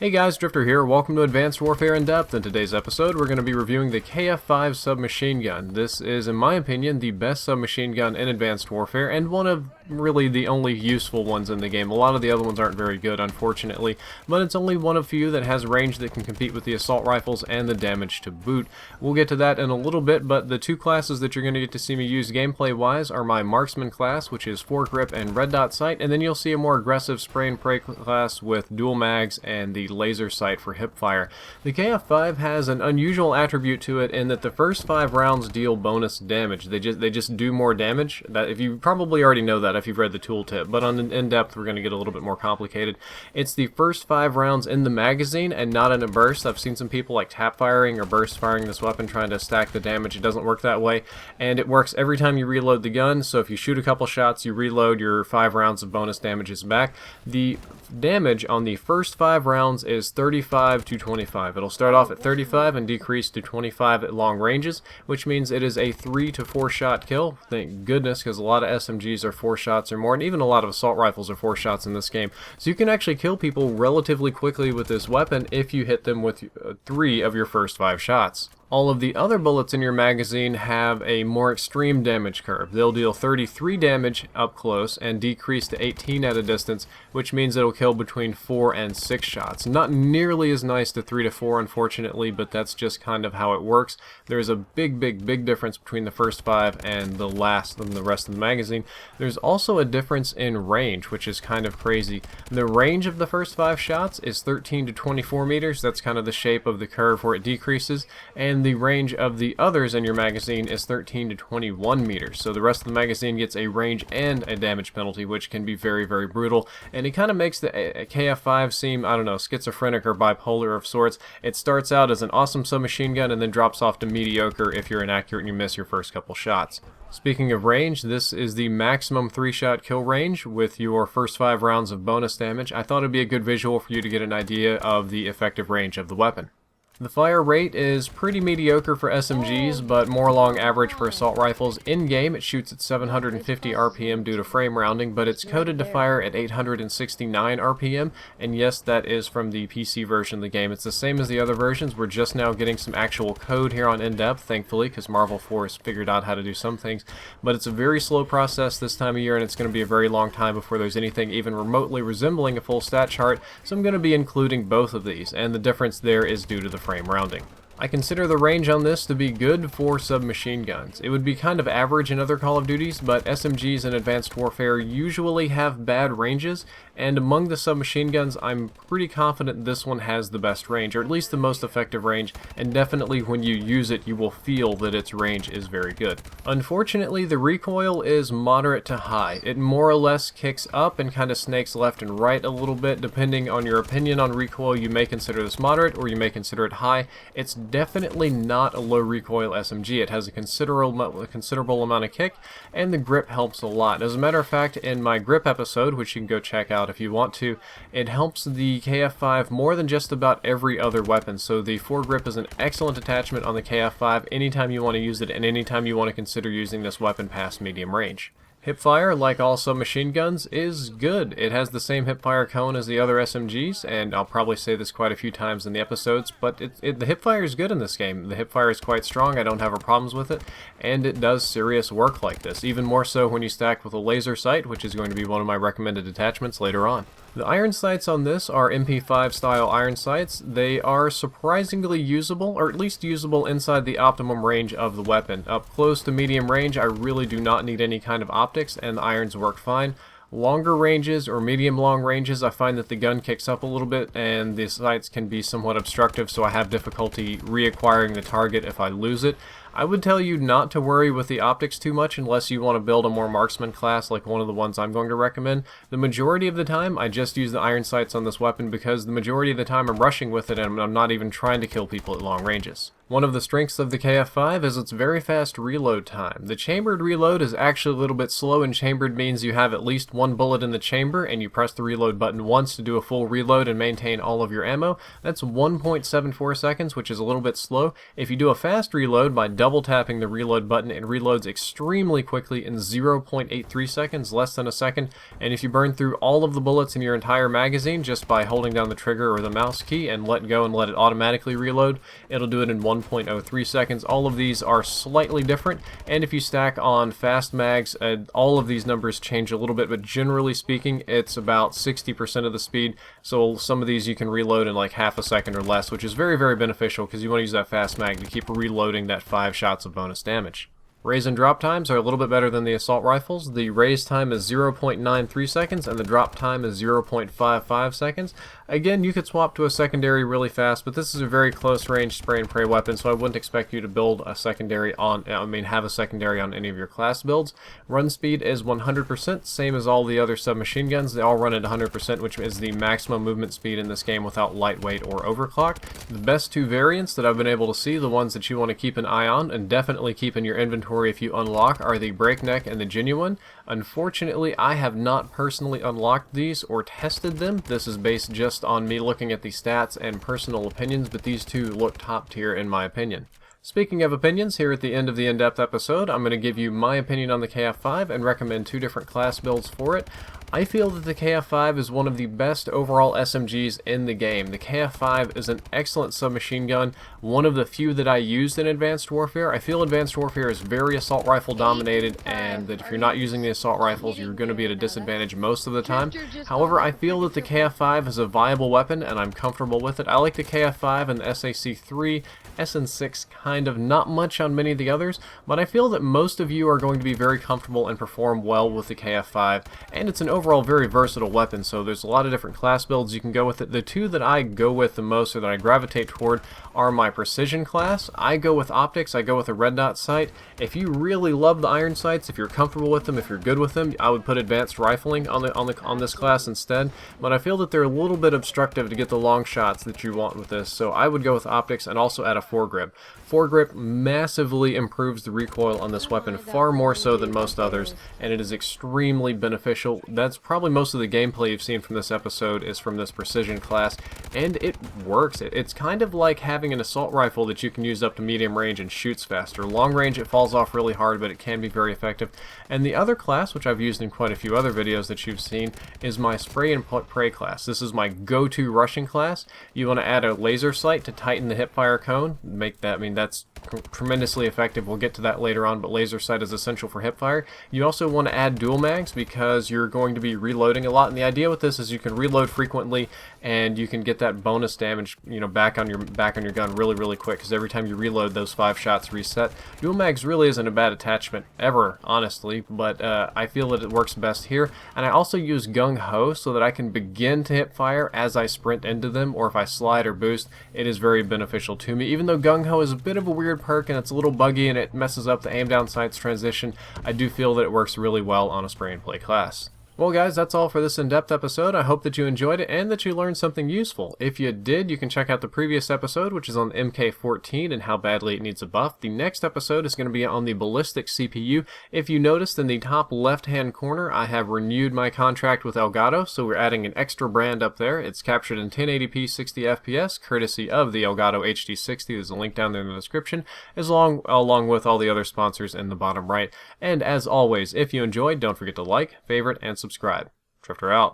Hey guys, Drifter here. Welcome to Advanced Warfare in Depth. In today's episode, we're going to be reviewing the KF5 submachine gun. This is, in my opinion, the best submachine gun in Advanced Warfare, and one of really the only useful ones in the game. A lot of the other ones aren't very good, unfortunately, but it's only one of few that has range that can compete with the assault rifles and the damage to boot. We'll get to that in a little bit, but the two classes that you're going to get to see me use gameplay-wise are my Marksman class, which is foregrip and red dot sight, and then you'll see a more aggressive spray and pray class with dual mags and the laser sight for Hipfire. The KF5 has an unusual attribute to it in that the first 5 rounds deal bonus damage. They just do more damage. That, if you probably already know that if you've read the tooltip, but on in-depth we're going to get a little bit more complicated. It's the first 5 rounds in the magazine and not in a burst. I've seen some people like tap firing or burst firing this weapon trying to stack the damage. It doesn't work that way, and it works every time you reload the gun. So if you shoot a couple shots, you reload, your 5 rounds of bonus damage is back. The damage on the first 5 rounds is 35 to 25. It'll start off at 35 and decrease to 25 at long ranges, which means it is a 3 to 4 shot kill. Thank goodness, because a lot of SMGs are 4 shots or more, and even a lot of assault rifles are 4 shots in this game. So you can actually kill people relatively quickly with this weapon if you hit them with 3 of your first 5 shots. All of the other bullets in your magazine have a more extreme damage curve. They'll deal 33 damage up close and decrease to 18 at a distance, which means it'll kill between 4 and 6 shots. Not nearly as nice to 3 to 4, unfortunately, but that's just kind of how it works. There's a big difference between the first 5 and the rest of the magazine. There's also a difference in range, which is kind of crazy. The range of the first 5 shots is 13 to 24 meters. That's kind of the shape of the curve where it decreases, and the range of the others in your magazine is 13 to 21 meters. So the rest of the magazine gets a range and a damage penalty, which can be very brutal, and it kind of makes the KF5 seem, I don't know, schizophrenic or bipolar of sorts. It starts out as an awesome submachine gun and then drops off to mediocre if you're inaccurate and you miss your first couple shots. Speaking of range, this is the maximum 3-shot kill range with your first 5 rounds of bonus damage. I thought it'd be a good visual for you to get an idea of the effective range of the weapon. The fire rate is pretty mediocre for SMGs, but more along average for assault rifles. In-game, it shoots at 750 RPM due to frame rounding, but it's coded to fire at 869 RPM, and yes, that is from the PC version of the game. It's the same as the other versions. We're just now getting some actual code here on In-Depth, thankfully, because Marvel 4 has figured out how to do some things, but it's a very slow process this time of year, and it's going to be a very long time before there's anything even remotely resembling a full stat chart, so I'm going to be including both of these, and the difference there is due to the frame rounding. I consider the range on this to be good for submachine guns. It would be kind of average in other Call of Duties, but SMGs in Advanced Warfare usually have bad ranges, and among the submachine guns, I'm pretty confident this one has the best range, or at least the most effective range, and definitely when you use it, you will feel that its range is very good. Unfortunately, the recoil is moderate to high. It more or less kicks up and kind of snakes left and right a little bit. Depending on your opinion on recoil, you may consider this moderate, or you may consider it high. It's definitely not a low recoil SMG. It has a considerable amount of kick, and the grip helps a lot. As a matter of fact, in my grip episode, which you can go check out if you want to, it helps the KF5 more than just about every other weapon. So the foregrip is an excellent attachment on the KF5 anytime you want to use it and anytime you want to consider using this weapon past medium range. Hipfire, like all submachine guns, is good. It has the same hipfire cone as the other SMGs, and I'll probably say this quite a few times in the episodes, but the hipfire is good in this game. The hipfire is quite strong, I don't have problems with it, and it does serious work like this, even more so when you stack with a laser sight, which is going to be one of my recommended attachments later on. The iron sights on this are MP5 style iron sights. They are surprisingly usable, or at least usable inside the optimum range of the weapon. Up close to medium range, I really do not need any kind of optics, and the irons work fine. Longer ranges or medium long ranges, I find that the gun kicks up a little bit and the sights can be somewhat obstructive, so I have difficulty reacquiring the target if I lose it. I would tell you not to worry with the optics too much unless you want to build a more marksman class like one of the ones I'm going to recommend. The majority of the time I just use the iron sights on this weapon because the majority of the time I'm rushing with it and I'm not even trying to kill people at long ranges. One of the strengths of the KF5 is its very fast reload time. The chambered reload is actually a little bit slow, and chambered means you have at least one bullet in the chamber and you press the reload button once to do a full reload and maintain all of your ammo. That's 1.74 seconds, which is a little bit slow. If you do a fast reload by double tapping the reload button, it reloads extremely quickly in 0.83 seconds, less than a second. And if you burn through all of the bullets in your entire magazine just by holding down the trigger or the mouse key and let go and let it automatically reload, it'll do it in 1.03 seconds. All of these are slightly different, and if you stack on fast mags, all of these numbers change a little bit, but generally speaking, it's about 60% of the speed. So some of these you can reload in like half a second or less, which is very, very beneficial because you want to use that fast mag to keep reloading that 5 shots of bonus damage. Raise and drop times are a little bit better than the assault rifles. The raise time is 0.93 seconds and the drop time is 0.55 seconds. Again, you could swap to a secondary really fast, but this is a very close range spray and pray weapon, so I wouldn't expect you to build a secondary on, have a secondary on any of your class builds. Run speed is 100%, same as all the other submachine guns. They all run at 100%, which is the maximum movement speed in this game without lightweight or overclock. The best two variants that I've been able to see, the ones that you want to keep an eye on and definitely keep in your inventory if you unlock, are the Breakneck and the Genuine. Unfortunately, I have not personally unlocked these or tested them. This is based just on me looking at the stats and personal opinions, but these two look top tier in my opinion. Speaking of opinions, here at the end of the in-depth episode, I'm going to give you my opinion on the KF5 and recommend 2 different class builds for it. I feel that the KF5 is one of the best overall SMGs in the game. The KF5 is an excellent submachine gun, one of the few that I used in Advanced Warfare. I feel Advanced Warfare is very assault rifle dominated, and that if you're not using the assault rifles, you're going to be at a disadvantage most of the time. However, I feel that the KF5 is a viable weapon, and I'm comfortable with it. I like the KF5 and the SAC-3, SN6 kind of, not much on many of the others, but I feel that most of you are going to be very comfortable and perform well with the KF5, and it's an overall very versatile weapon, so there's a lot of different class builds you can go with it. The 2 that I go with the most, or that I gravitate toward, are my precision class. I go with optics, I go with a red dot sight. If you really love the iron sights, if you're comfortable with them, if you're good with them, I would put advanced rifling on this class instead, but I feel that they're a little bit obstructive to get the long shots that you want with this, so I would go with optics and also add a foregrip. Foregrip massively improves the recoil on this weapon, far more so than most others, and it is extremely beneficial. That's probably most of the gameplay you've seen from this episode is from this precision class, and it works. It's kind of like having an assault rifle that you can use up to medium range and shoots faster. Long range it falls off really hard, but it can be very effective. And the other class, which I've used in quite a few other videos that you've seen, is my spray and pray class. This is my go-to rushing class. You want to add a laser sight to tighten the hipfire cone, make that, that's tremendously effective. We'll get to that later on, but laser sight is essential for hipfire. You also want to add dual mags because you're going to be reloading a lot, and the idea with this is you can reload frequently and you can get that bonus damage, back on your gun really quick, because every time you reload, those 5 shots reset. Dual mags really isn't a bad attachment ever, honestly, but I feel that it works best here. And I also use gung ho so that I can begin to hip fire as I sprint into them, or if I slide or boost, it is very beneficial to me. Even though gung ho is a bit of a weird perk and it's a little buggy and it messes up the aim down sights transition, I do feel that it works really well on a spray and play class. Well guys, that's all for this in-depth episode. I hope that you enjoyed it and that you learned something useful. If you did, you can check out the previous episode, which is on the MK14 and how badly it needs a buff. The next episode is going to be on the ballistic CPU. If you noticed in the top left-hand corner, I have renewed my contract with Elgato, so we're adding an extra brand up there. It's captured in 1080p 60 FPS, courtesy of the Elgato HD60. There's a link down there in the description, along with all the other sponsors in the bottom right. And as always, if you enjoyed, don't forget to like, favorite, and subscribe. Drifter out.